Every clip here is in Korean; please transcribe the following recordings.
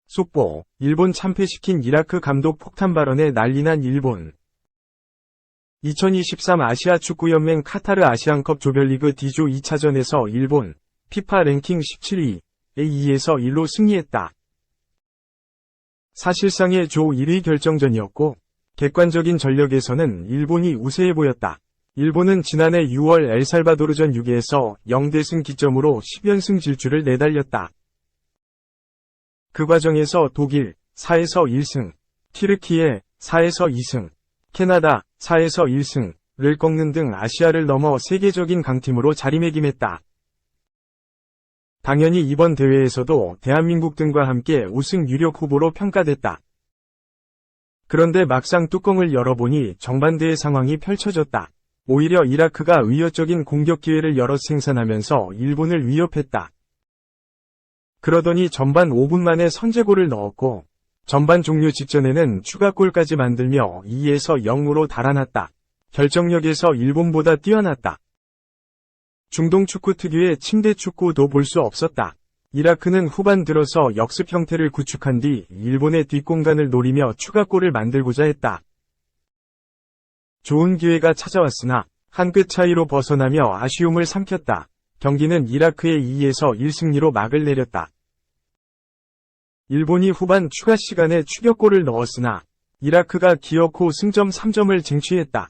속보, 일본 참패시킨 이라크 감독 폭탄 발언에 난리난 일본. 2023 아시아 축구연맹 카타르 아시안컵 조별리그 D조 2차전에서 일본, 피파 랭킹 17위에 2에서 1로 승리했다. 사실상의 조 1위 결정전이었고, 객관적인 전력에서는 일본이 우세해 보였다. 일본은 지난해 6월 엘살바도르전 6위에서 0대 승 기점으로 10연승 질주를 내달렸다. 그 과정에서 독일 4에서 1승, 튀르키예 4에서 2승, 캐나다 4에서 1승을 꺾는 등 아시아를 넘어 세계적인 강팀으로 자리매김했다. 당연히 이번 대회에서도 대한민국 등과 함께 우승 유력 후보로 평가됐다. 그런데 막상 뚜껑을 열어보니 정반대의 상황이 펼쳐졌다. 오히려 이라크가 위협적인 공격 기회를 여럿 생산하면서 일본을 위협했다. 그러더니 전반 5분 만에 선제골을 넣었고, 전반 종료 직전에는 추가골까지 만들며 2에서 0으로 달아났다. 결정력에서 일본보다 뛰어났다. 중동 축구 특유의 침대 축구도 볼 수 없었다. 이라크는 후반 들어서 역습 형태를 구축한 뒤 일본의 뒷공간을 노리며 추가골을 만들고자 했다. 좋은 기회가 찾아왔으나 한 끗 차이로 벗어나며 아쉬움을 삼켰다. 경기는 이라크의 2에서 1승리로 막을 내렸다. 일본이 후반 추가 시간에 추격골을 넣었으나 이라크가 기어코 승점 3점을 쟁취했다.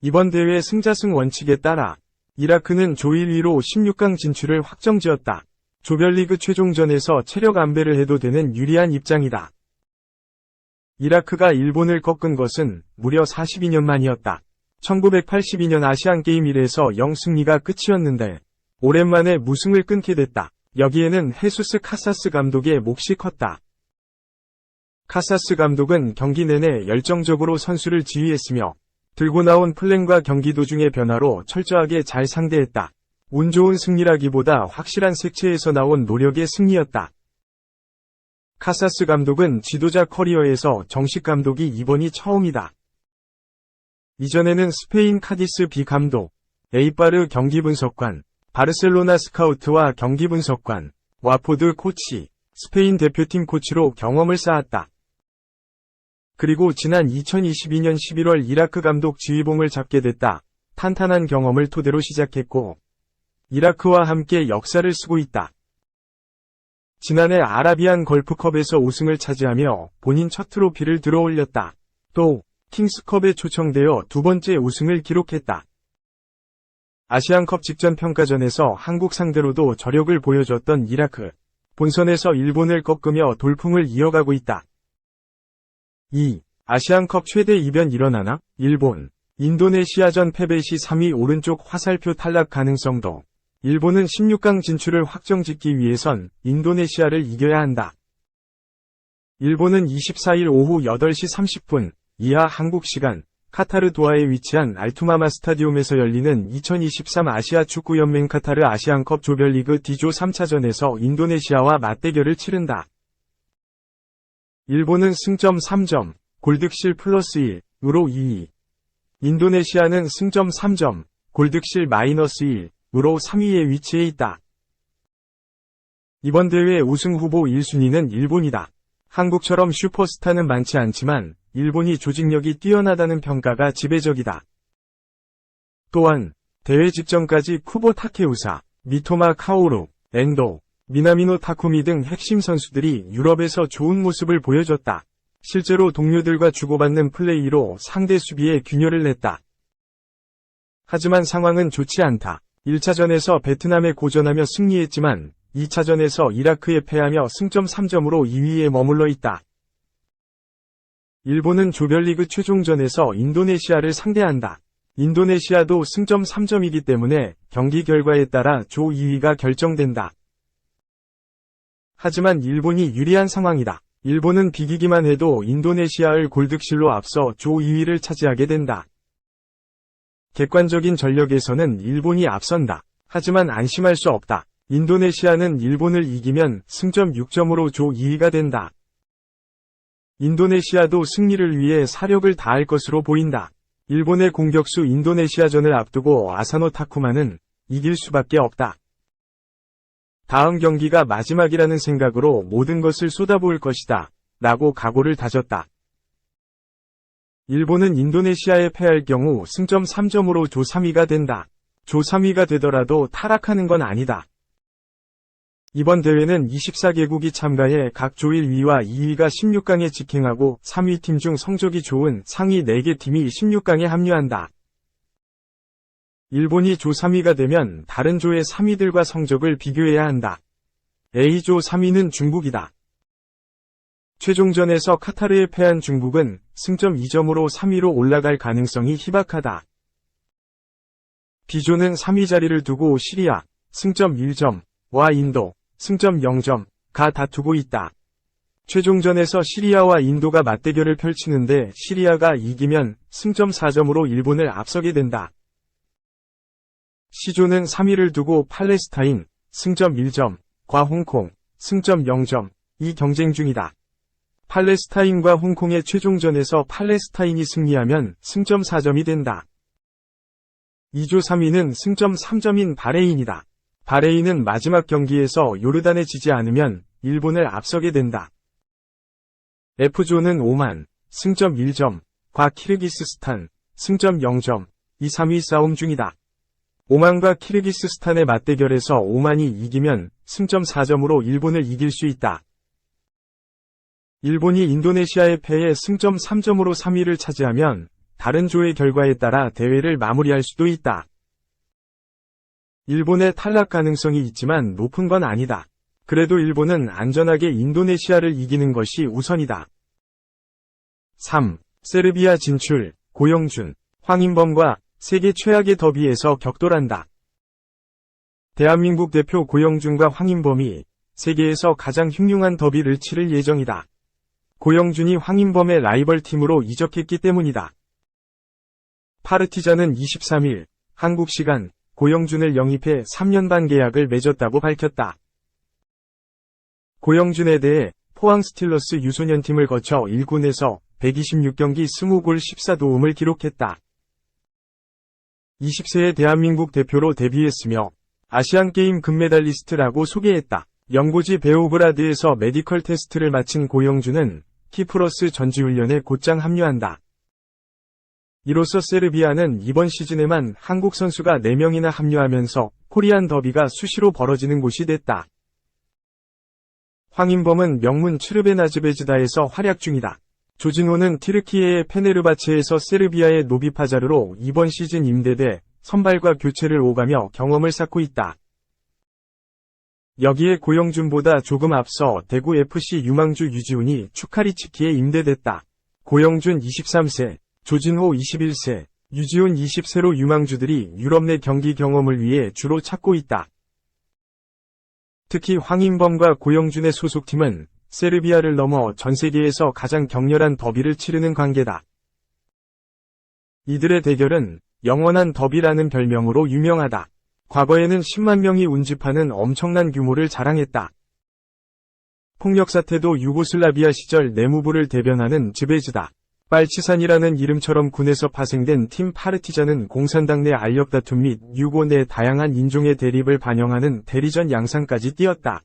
이번 대회 승자승 원칙에 따라 이라크는 조 1위로 16강 진출을 확정지었다. 조별리그 최종전에서 체력 안배를 해도 되는 유리한 입장이다. 이라크가 일본을 꺾은 것은 무려 42년 만이었다. 1982년 아시안게임 1에서 0승리가 끝이었는데 오랜만에 무승을 끊게 됐다. 여기에는 헤수스 카사스 감독의 몫이 컸다. 카사스 감독은 경기 내내 열정적으로 선수를 지휘했으며 들고 나온 플랜과 경기 도중의 변화로 철저하게 잘 상대했다. 운 좋은 승리라기보다 확실한 색채에서 나온 노력의 승리였다. 카사스 감독은 지도자 커리어에서 정식 감독이 이번이 처음이다. 이전에는 스페인 카디스 B 감독, 에이파르 경기 분석관, 바르셀로나 스카우트와 경기 분석관, 와포드 코치, 스페인 대표팀 코치로 경험을 쌓았다. 그리고 지난 2022년 11월 이라크 감독 지휘봉을 잡게 됐다. 탄탄한 경험을 토대로 시작했고 이라크와 함께 역사를 쓰고 있다. 지난해 아라비안 걸프컵에서 우승을 차지하며 본인 첫 트로피를 들어올렸다. 또 킹스컵에 초청되어 두 번째 우승을 기록했다. 아시안컵 직전 평가전에서 한국 상대로도 저력을 보여줬던 이라크. 본선에서 일본을 꺾으며 돌풍을 이어가고 있다. 2. 아시안컵 최대 이변 일어나나? 일본. 인도네시아전 패배 시 3위 오른쪽 화살표 탈락 가능성도. 일본은 16강 진출을 확정짓기 위해선 인도네시아를 이겨야 한다. 일본은 24일 오후 8시 30분 이하 한국 시간 카타르 도하에 위치한 알투마마 스타디움에서 열리는 2023 아시아 축구연맹 카타르 아시안컵 조별리그 D조 3차전에서 인도네시아와 맞대결을 치른다. 일본은 승점 3점, 골득실 플러스 1으로 2위. 인도네시아는 승점 3점, 골득실 마이너스 1으로 3위에 위치해 있다. 이번 대회 우승 후보 1순위는 일본이다. 한국처럼 슈퍼스타는 많지 않지만 일본이 조직력이 뛰어나다는 평가가 지배적이다. 또한 대회 직전까지 쿠보 타케우사, 미토마 카오루, 엔도, 미나미노 타쿠미 등 핵심 선수들이 유럽에서 좋은 모습을 보여줬다. 실제로 동료들과 주고받는 플레이로 상대 수비에 균열을 냈다. 하지만 상황은 좋지 않다. 1차전에서 베트남에 고전하며 승리했지만 2차전에서 이라크에 패하며 승점 3점으로 2위에 머물러 있다. 일본은 조별리그 최종전에서 인도네시아를 상대한다. 인도네시아도 승점 3점이기 때문에 경기 결과에 따라 조 2위가 결정된다. 하지만 일본이 유리한 상황이다. 일본은 비기기만 해도 인도네시아를 골득실로 앞서 조 2위를 차지하게 된다. 객관적인 전력에서는 일본이 앞선다. 하지만 안심할 수 없다. 인도네시아는 일본을 이기면 승점 6점으로 조 2위가 된다. 인도네시아도 승리를 위해 사력을 다할 것으로 보인다. 일본의 공격수 인도네시아전을 앞두고 아사노 타쿠마는 이길 수밖에 없다. 다음 경기가 마지막이라는 생각으로 모든 것을 쏟아부을 것이다. 라고 각오를 다졌다. 일본은 인도네시아에 패할 경우 승점 3점으로 조 3위가 된다. 조 3위가 되더라도 타락하는 건 아니다. 이번 대회는 24개국이 참가해 각 조 1위와 2위가 16강에 직행하고 3위 팀 중 성적이 좋은 상위 4개 팀이 16강에 합류한다. 일본이 조 3위가 되면 다른 조의 3위들과 성적을 비교해야 한다. A조 3위는 중국이다. 최종전에서 카타르에 패한 중국은 승점 2점으로 3위로 올라갈 가능성이 희박하다. B조는 3위 자리를 두고 시리아, 승점 1점과 인도, 승점 0점가 다투고 있다. 최종전에서 시리아와 인도가 맞대결을 펼치는데 시리아가 이기면 승점 4점으로 일본을 앞서게 된다. C조는 3위를 두고 팔레스타인, 승점 1점과 홍콩, 승점 0점이 경쟁 중이다. 팔레스타인과 홍콩의 최종전에서 팔레스타인이 승리하면 승점 4점이 된다. 2조 3위는 승점 3점인 바레인이다. 바레인은 마지막 경기에서 요르단에 지지 않으면 일본을 앞서게 된다. F조는 오만, 승점 1점과 키르기스스탄, 승점 0점, 이 3위 싸움 중이다. 오만과 키르기스스탄의 맞대결에서 오만이 이기면 승점 4점으로 일본을 이길 수 있다. 일본이 인도네시아에 패해 승점 3점으로 3위를 차지하면 다른 조의 결과에 따라 대회를 마무리할 수도 있다. 일본의 탈락 가능성이 있지만 높은 건 아니다. 그래도 일본은 안전하게 인도네시아를 이기는 것이 우선이다. 3. 세르비아 진출, 고영준, 황인범과 세계 최악의 더비에서 격돌한다. 대한민국 대표 고영준과 황인범이 세계에서 가장 흉흉한 더비를 치를 예정이다. 고영준이 황인범의 라이벌 팀으로 이적했기 때문이다. 파르티잔은 23일 한국 시간 고영준을 영입해 3년 반 계약을 맺었다고 밝혔다. 고영준에 대해 포항 스틸러스 유소년팀을 거쳐 1군에서 126경기 20골 14도움을 기록했다. 20세의 대한민국 대표로 데뷔했으며 아시안게임 금메달리스트라고 소개했다. 연고지 베오그라드에서 메디컬 테스트를 마친 고영준은 키프러스 전지훈련에 곧장 합류한다. 이로써 세르비아는 이번 시즌에만 한국 선수가 4명이나 합류하면서 코리안 더비가 수시로 벌어지는 곳이 됐다. 황인범은 명문 츠르베나즈베즈다에서 활약 중이다. 조진호는 티르키예의 페네르바체에서 세르비아의 노비파자르로 이번 시즌 임대돼 선발과 교체를 오가며 경험을 쌓고 있다. 여기에 고영준보다 조금 앞서 대구 FC 유망주 유지훈이 추카리치키에 임대됐다. 고영준 23세, 조진호 21세, 유지훈 20세로 유망주들이 유럽 내 경기 경험을 위해 주로 찾고 있다. 특히 황인범과 고영준의 소속팀은 세르비아를 넘어 전 세계에서 가장 격렬한 더비를 치르는 관계다. 이들의 대결은 영원한 더비라는 별명으로 유명하다. 과거에는 10만 명이 운집하는 엄청난 규모를 자랑했다. 폭력 사태도 유고슬라비아 시절 내무부를 대변하는 즈베즈다. 빨치산이라는 이름처럼 군에서 파생된 팀 파르티잔은 공산당 내 알력 다툼 및 유고 내 다양한 인종의 대립을 반영하는 대리전 양상까지 띄었다.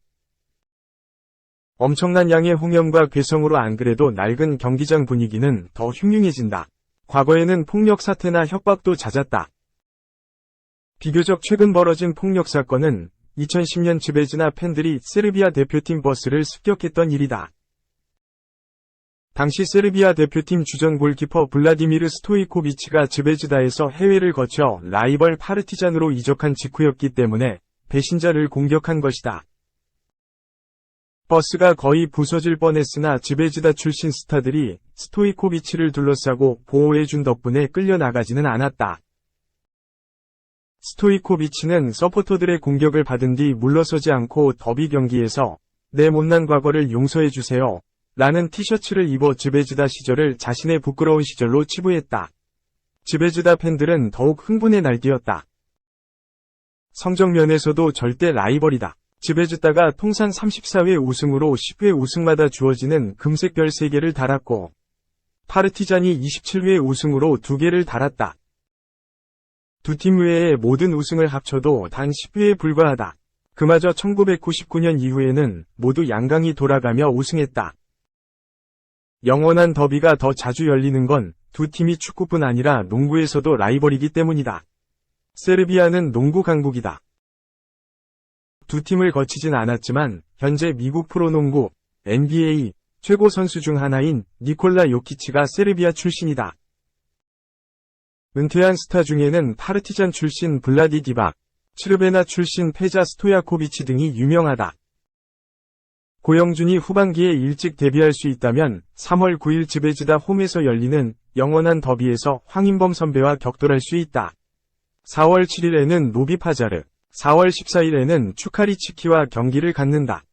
엄청난 양의 홍염과 괴성으로 안 그래도 낡은 경기장 분위기는 더 흉흉해진다. 과거에는 폭력 사태나 협박도 잦았다. 비교적 최근 벌어진 폭력 사건은 2010년 즈베즈나 팬들이 세르비아 대표팀 버스를 습격했던 일이다. 당시 세르비아 대표팀 주전 골키퍼 블라디미르 스토이코비치가 즈베즈다에서 해외를 거쳐 라이벌 파르티잔으로 이적한 직후였기 때문에 배신자를 공격한 것이다. 버스가 거의 부서질 뻔했으나 즈베즈다 출신 스타들이 스토이코비치를 둘러싸고 보호해준 덕분에 끌려나가지는 않았다. 스토이코비치는 서포터들의 공격을 받은 뒤 물러서지 않고 더비 경기에서 내 못난 과거를 용서해주세요 라는 티셔츠를 입어 즈베즈다 시절을 자신의 부끄러운 시절로 치부했다. 즈베즈다 팬들은 더욱 흥분에 날뛰었다. 성적 면에서도 절대 라이벌이다. 즈베즈다가 통산 34회 우승으로 10회 우승마다 주어지는 금색 별 3개를 달았고 파르티잔이 27회 우승으로 2개를 달았다. 두 팀 외의 모든 우승을 합쳐도 단 10회에 불과하다. 그마저 1999년 이후에는 모두 양강이 돌아가며 우승했다. 영원한 더비가 더 자주 열리는 건 두 팀이 축구뿐 아니라 농구에서도 라이벌이기 때문이다. 세르비아는 농구 강국이다. 두 팀을 거치진 않았지만 현재 미국 프로농구 NBA 최고 선수 중 하나인 니콜라 요키치가 세르비아 출신이다. 은퇴한 스타 중에는 파르티잔 출신 블라디 디박, 츠르베나 출신 페자 스토야코비치 등이 유명하다. 고영준이 후반기에 일찍 데뷔할 수 있다면 3월 9일 즈베즈다 홈에서 열리는 영원한 더비에서 황인범 선배와 격돌할 수 있다. 4월 7일에는 노비 파자르, 4월 14일에는 추카리치키와 경기를 갖는다.